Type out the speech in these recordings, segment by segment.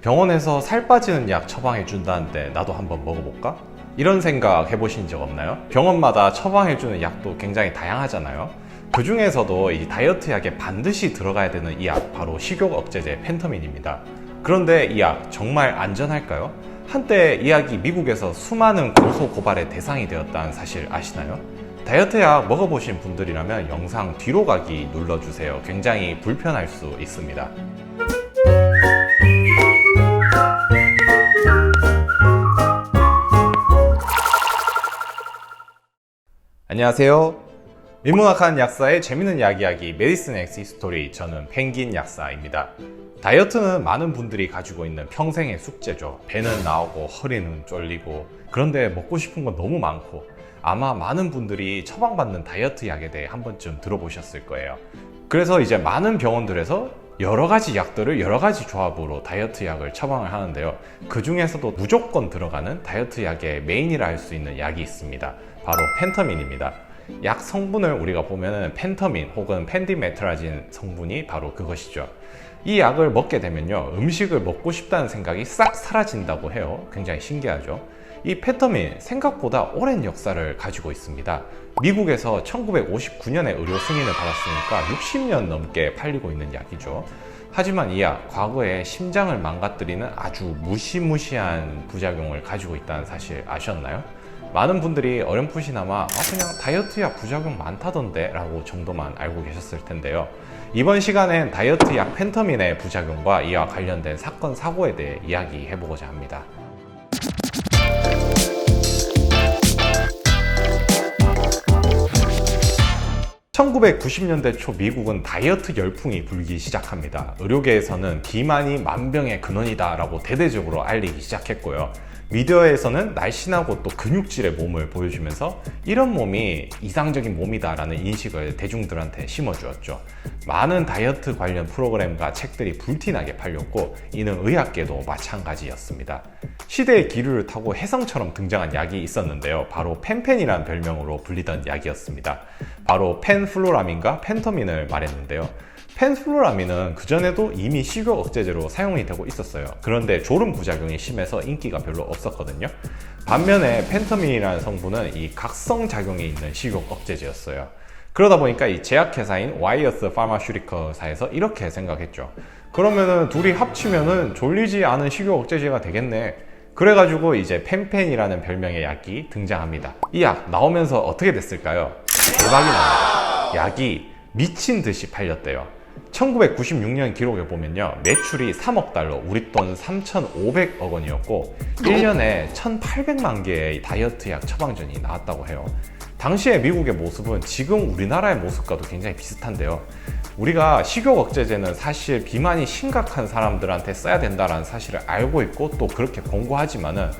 병원에서 살 빠지는 약 처방해 준다는데 나도 한번 먹어볼까? 이런 생각 해보신 적 없나요? 병원마다 처방해주는 약도 굉장히 다양하잖아요. 그 중에서도 이 다이어트 약에 반드시 들어가야 되는 이 약, 바로 식욕 억제제 펜터민입니다. 그런데 이 약 정말 안전할까요? 한때 이 약이 미국에서 수많은 고소 고발의 대상이 되었다는 사실 아시나요? 다이어트 약 먹어보신 분들이라면 영상 뒤로 가기 눌러주세요. 굉장히 불편할 수 있습니다. 안녕하세요. 인문학한 약사의 재밌는 이야기 메디슨 엑스 스토리, 저는 펭귄 약사입니다. 다이어트는 많은 분들이 가지고 있는 평생의 숙제죠. 배는 나오고 허리는 쫄리고, 그런데 먹고 싶은 건 너무 많고, 아마 많은 분들이 처방받는 다이어트 약에 대해 한 번쯤 들어보셨을 거예요. 그래서 이제 많은 병원들에서 여러 가지 약들을 여러 가지 조합으로 다이어트 약을 처방을 하는데요. 그 중에서도 무조건 들어가는 다이어트 약의 메인이라 할 수 있는 약이 있습니다. 바로 펜터민입니다. 약 성분을 우리가 보면은 펜터민 혹은 펜디메트라진 성분이 바로 그것이죠. 이 약을 먹게 되면요, 음식을 먹고 싶다는 생각이 싹 사라진다고 해요. 굉장히 신기하죠. 이 펜터민, 생각보다 오랜 역사를 가지고 있습니다. 미국에서 1959년에 의료 승인을 받았으니까 60년 넘게 팔리고 있는 약이죠. 하지만 이 약, 과거에 심장을 망가뜨리는 아주 무시무시한 부작용을 가지고 있다는 사실 아셨나요? 많은 분들이 어렴풋이나마 그냥 다이어트 약 부작용 많다던데 라고 정도만 알고 계셨을 텐데요. 이번 시간엔 다이어트 약 펜터민의 부작용과 이와 관련된 사건, 사고에 대해 이야기해보고자 합니다. (1990년대) 초 미국은 다이어트 열풍이 불기 시작합니다. 의료계에서는 비만이 만병의 근원이다 라고 대대적으로 알리기 시작했고요. 미디어에서는 날씬하고 또 근육질의 몸을 보여주면서 이런 몸이 이상적인 몸이다 라는 인식을 대중들한테 심어주었죠. 많은 다이어트 관련 프로그램과 책들이 불티나게 팔렸고, 이는 의학계도 마찬가지였습니다. 시대의 기류를 타고 혜성처럼 등장한 약이 있었는데요. 바로 펜펜이라는 별명으로 불리던 약이었습니다. 바로 펜플로라민과 펜터민을 말했는데요. 펜플로라민은 그전에도 이미 식욕 억제제로 사용이 되고 있었어요. 그런데 졸음 부작용이 심해서 인기가 별로 없었거든요. 반면에 펜터민이라는 성분은 이 각성 작용이 있는 식욕 억제제였어요. 그러다 보니까 이 제약회사인 와이어스 파마슈티컬사에서 이렇게 생각했죠. 그러면은 둘이 합치면은 졸리지 않은 식욕 억제제가 되겠네. 그래가지고 이제 펜펜이라는 별명의 약이 등장합니다. 이 약 나오면서 어떻게 됐을까요? 대박이 납니다. 약이 미친 듯이 팔렸대요. 1996년 기록에 보면요, 매출이 3억 달러, 우리 돈 3,500억 원이었고 1년에 1,800만 개의 다이어트 약 처방전이 나왔다고 해요. 당시의 미국의 모습은 지금 우리나라의 모습과도 굉장히 비슷한데요. 우리가 식욕 억제제는 사실 비만이 심각한 사람들한테 써야 된다는 사실을 알고 있고 또 그렇게 권고하지만은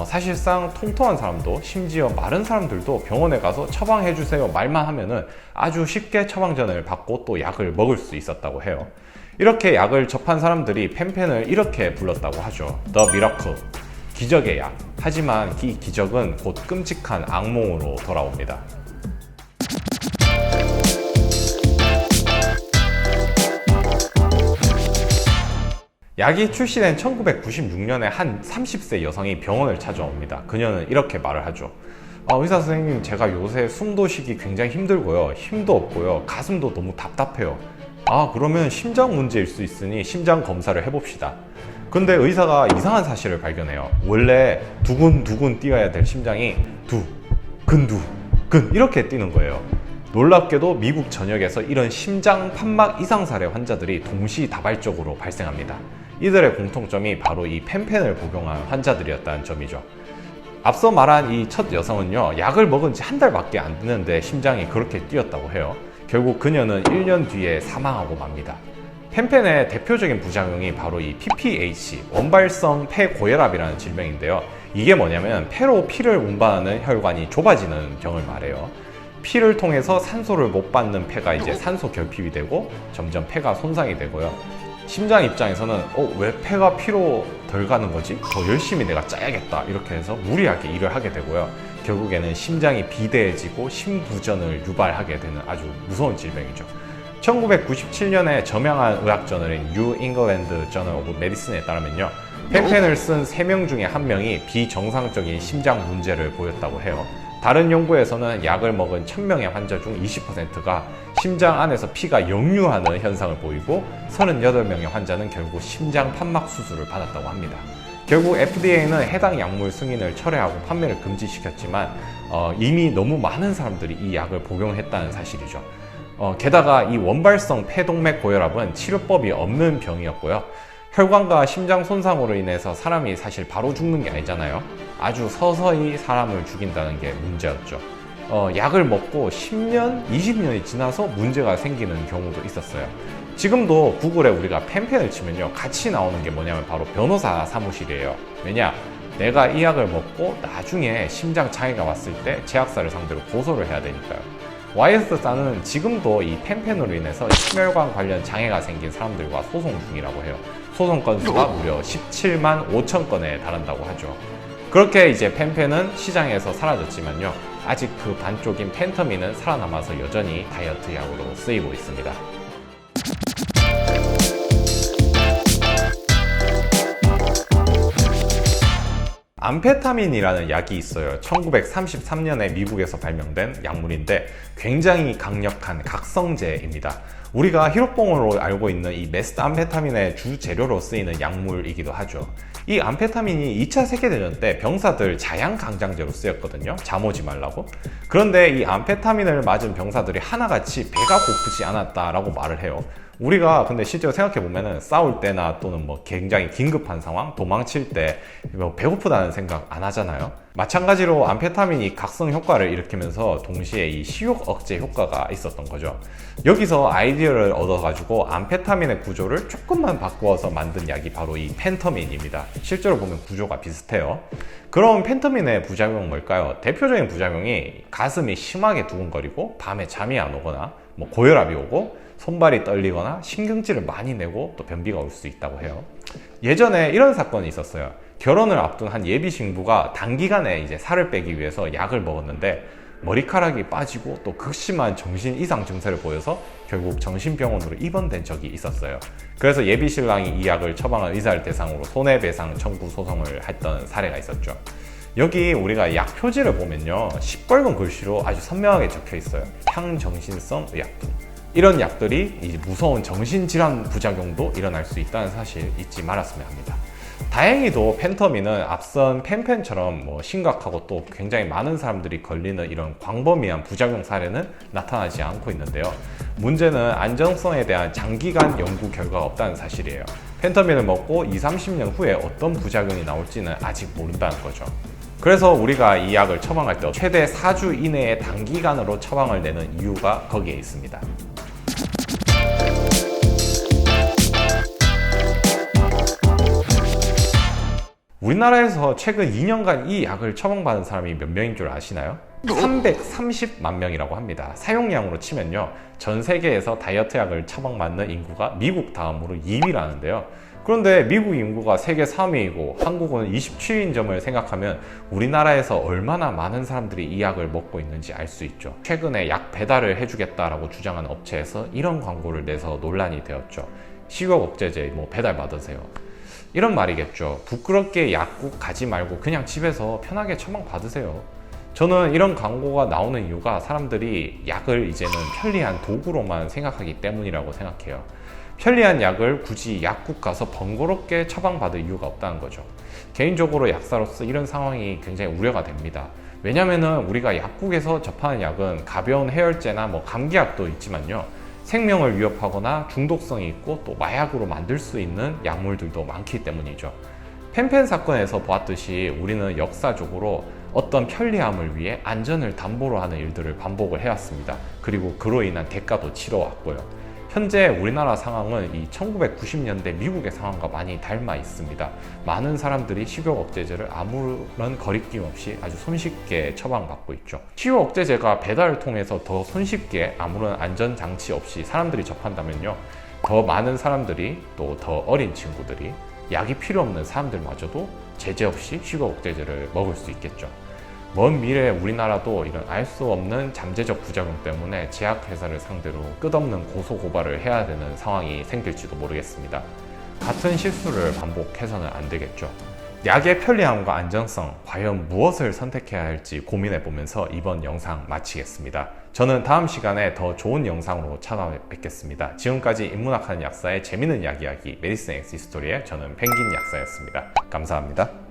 사실상 통통한 사람도, 심지어 마른 사람들도 병원에 가서 처방해주세요 말만 하면은 아주 쉽게 처방전을 받고 또 약을 먹을 수 있었다고 해요. 이렇게 약을 접한 사람들이 펜펜을 이렇게 불렀다고 하죠. The Miracle, 기적의 약. 하지만 이 기적은 곧 끔찍한 악몽으로 돌아옵니다. 약이 출시된 1996년에 한 30세 여성이 병원을 찾아옵니다. 그녀는 이렇게 말을 하죠. 의사 선생님, 제가 요새 숨도 쉬기 굉장히 힘들고요, 힘도 없고요, 가슴도 너무 답답해요. 그러면 심장 문제일 수 있으니 심장 검사를 해봅시다. 근데 의사가 이상한 사실을 발견해요. 원래 두근두근 뛰어야 될 심장이 두근두근 이렇게 뛰는 거예요. 놀랍게도 미국 전역에서 이런 심장 판막 이상 사례 환자들이 동시다발적으로 발생합니다. 이들의 공통점이 바로 이 펜펜을 복용한 환자들이었다는 점이죠. 앞서 말한 이 첫 여성은요, 약을 먹은 지 한 달밖에 안 됐는데 심장이 그렇게 뛰었다고 해요. 결국 그녀는 1년 뒤에 사망하고 맙니다. 펜펜의 대표적인 부작용이 바로 이 PPH, 원발성 폐고혈압이라는 질병인데요. 이게 뭐냐면 폐로 피를 운반하는 혈관이 좁아지는 병을 말해요. 피를 통해서 산소를 못 받는 폐가 이제 산소 결핍이 되고 점점 폐가 손상이 되고요. 심장 입장에서는 왜 폐가 피로 덜 가는 거지? 더 열심히 내가 짜야겠다, 이렇게 해서 무리하게 일을 하게 되고요. 결국에는 심장이 비대해지고 심부전을 유발하게 되는 아주 무서운 질병이죠. 1997년에 저명한 의학 저널인 뉴 잉글랜드 저널 오브 메디슨에 따르면요, 펜펜을 쓴 3명 중에 1명이 비정상적인 심장 문제를 보였다고 해요. 다른 연구에서는 약을 먹은 1000명의 환자 중 20%가 심장 안에서 피가 역류하는 현상을 보이고 38명의 환자는 결국 심장 판막 수술을 받았다고 합니다. 결국 FDA는 해당 약물 승인을 철회하고 판매를 금지시켰지만 이미 너무 많은 사람들이 이 약을 복용했다는 사실이죠. 게다가 이 원발성 폐동맥 고혈압은 치료법이 없는 병이었고요. 혈관과 심장 손상으로 인해서 사람이 사실 바로 죽는 게 아니잖아요. 아주 서서히 사람을 죽인다는 게 문제였죠. 약을 먹고 10년, 20년이 지나서 문제가 생기는 경우도 있었어요. 지금도 구글에 우리가 펜펜을 치면요, 같이 나오는 게 뭐냐면 바로 변호사 사무실이에요. 왜냐? 내가 이 약을 먹고 나중에 심장 장애가 왔을 때 제약사를 상대로 고소를 해야 되니까요. YS사는 지금도 이 펜펜으로 인해서 심혈관 관련 장애가 생긴 사람들과 소송 중이라고 해요. 소송 건수가 무려 17만 5천 건에 달한다고 하죠. 그렇게 이제 펜펜은 시장에서 사라졌지만요, 아직 그 반쪽인 펜터민은 살아남아서 여전히 다이어트 약으로 쓰이고 있습니다. 암페타민이라는 약이 있어요. 1933년에 미국에서 발명된 약물인데 굉장히 강력한 각성제입니다. 우리가 히로뽕으로 알고 있는 이 메스암페타민의 주 재료로 쓰이는 약물이기도 하죠. 이 암페타민이 2차 세계대전 때 병사들 자양 강장제로 쓰였거든요. 잠 오지 말라고. 그런데 이 암페타민을 맞은 병사들이 하나같이 배가 고프지 않았다라고 말을 해요. 우리가 근데 실제로 생각해보면 싸울 때나 또는 뭐 굉장히 긴급한 상황, 도망칠 때 배고프다는 생각 안 하잖아요. 마찬가지로 암페타민이 각성 효과를 일으키면서 동시에 이 식욕 억제 효과가 있었던 거죠. 여기서 아이디어를 얻어가지고 암페타민의 구조를 조금만 바꾸어서 만든 약이 바로 이 펜터민입니다. 실제로 보면 구조가 비슷해요. 그럼 펜터민의 부작용은 뭘까요? 대표적인 부작용이 가슴이 심하게 두근거리고 밤에 잠이 안 오거나 고혈압이 오고 손발이 떨리거나 신경질을 많이 내고 또 변비가 올 수 있다고 해요. 예전에 이런 사건이 있었어요. 결혼을 앞둔 한 예비 신부가 단기간에 이제 살을 빼기 위해서 약을 먹었는데 머리카락이 빠지고 또 극심한 정신 이상 증세를 보여서 결국 정신병원으로 입원된 적이 있었어요. 그래서 예비 신랑이 이 약을 처방한 의사를 대상으로 손해배상 청구 소송을 했던 사례가 있었죠. 여기 우리가 약 표지를 보면요, 시뻘건 글씨로 아주 선명하게 적혀 있어요. 향정신성 의약품. 이런 약들이 이제 무서운 정신질환 부작용도 일어날 수 있다는 사실 잊지 말았으면 합니다. 다행히도 펜터민은 앞선 펜펜처럼 심각하고 또 굉장히 많은 사람들이 걸리는 이런 광범위한 부작용 사례는 나타나지 않고 있는데요. 문제는 안정성에 대한 장기간 연구 결과가 없다는 사실이에요. 펜터민을 먹고 20-30년 후에 어떤 부작용이 나올지는 아직 모른다는 거죠. 그래서 우리가 이 약을 처방할 때 최대 4주 이내에 단기간으로 처방을 내는 이유가 거기에 있습니다. 우리나라에서 최근 2년간 이 약을 처방받은 사람이 몇 명인 줄 아시나요? 330만 명이라고 합니다. 사용량으로 치면요, 전 세계에서 다이어트 약을 처방받는 인구가 미국 다음으로 2위라는데요. 그런데 미국 인구가 세계 3위이고 한국은 27위인 점을 생각하면 우리나라에서 얼마나 많은 사람들이 이 약을 먹고 있는지 알 수 있죠. 최근에 약 배달을 해주겠다라고 주장한 업체에서 이런 광고를 내서 논란이 되었죠. 식욕 억제제 배달 받으세요. 이런 말이겠죠. 부끄럽게 약국 가지 말고 그냥 집에서 편하게 처방 받으세요. 저는 이런 광고가 나오는 이유가 사람들이 약을 이제는 편리한 도구로만 생각하기 때문이라고 생각해요. 편리한 약을 굳이 약국 가서 번거롭게 처방받을 이유가 없다는 거죠. 개인적으로 약사로서 이런 상황이 굉장히 우려가 됩니다. 왜냐면은 우리가 약국에서 접하는 약은 가벼운 해열제나 감기약도 있지만요, 생명을 위협하거나 중독성이 있고 또 마약으로 만들 수 있는 약물들도 많기 때문이죠. 펜펜 사건에서 보았듯이 우리는 역사적으로 어떤 편리함을 위해 안전을 담보로 하는 일들을 반복을 해왔습니다. 그리고 그로 인한 대가도 치러왔고요. 현재 우리나라 상황은 이 1990년대 미국의 상황과 많이 닮아 있습니다. 많은 사람들이 식욕 억제제를 아무런 거리낌 없이 아주 손쉽게 처방받고 있죠. 식욕 억제제가 배달을 통해서 더 손쉽게 아무런 안전장치 없이 사람들이 접한다면요, 더 많은 사람들이 또 더 어린 친구들이 약이 필요 없는 사람들마저도 제재 없이 식욕 억제제를 먹을 수 있겠죠. 먼 미래에 우리나라도 이런 알 수 없는 잠재적 부작용 때문에 제약회사를 상대로 끝없는 고소고발을 해야 되는 상황이 생길지도 모르겠습니다. 같은 실수를 반복해서는 안 되겠죠. 약의 편리함과 안정성, 과연 무엇을 선택해야 할지 고민해보면서 이번 영상 마치겠습니다. 저는 다음 시간에 더 좋은 영상으로 찾아뵙겠습니다. 지금까지 인문학하는 약사의 재미있는 약 이야기 메디슨 엑스 히스토리의 저는 펭귄 약사였습니다. 감사합니다.